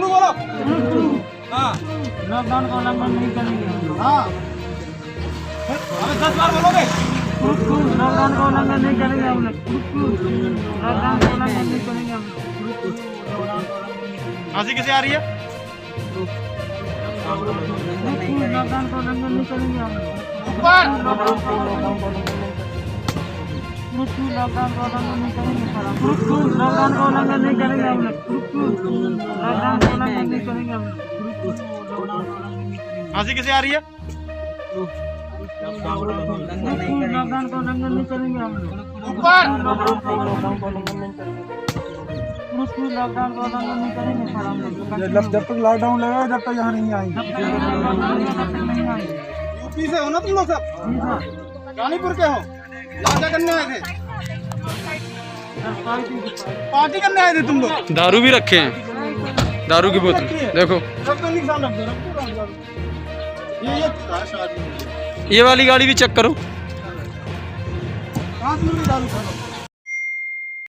बोलो। हाँ लॉकडाउन का उल्लंघन नहीं करेंगे। हाँ हमें 10 बार बोलोगे। लॉकडाउन का उल्लंघन नहीं करेंगे हम लोग। लॉकडाउन का उल्लंघन नहीं करेंगे हम लोग। हंसी किसे आ रही है? लॉकडाउन का उल्लंघन नहीं करेंगे हम लोग। ऊपर लॉकडाउन का उल्लंघन नहीं करेंगे सर हम। लॉकडाउन का उल्लंघन नहीं करेंगे हम लोग। लॉकडाउन का उल्लंघन नहीं करेंगे हम लोग। हंसी किसे आ रही है? लॉकडाउन का उल्लंघन नहीं करेंगे हम लोग। ऊपर लॉकडाउन का उल्लंघन नहीं करेंगे सर हम लोग। जब तक लॉकडाउन लगेगा जब तक यहाँ नहीं आएंगे। यूपी से हो ना तुम लोग सब? रानीपुर के हो? यहाँ क्या करने आए थे? पार्टी करने आए थे तुम लोग? दारू भी रखे हैं, दारू की बोतल देखो। रख दो निशान रख दो। ये ये वाली गाड़ी भी चेक करो। कहाँ से मिली दारू?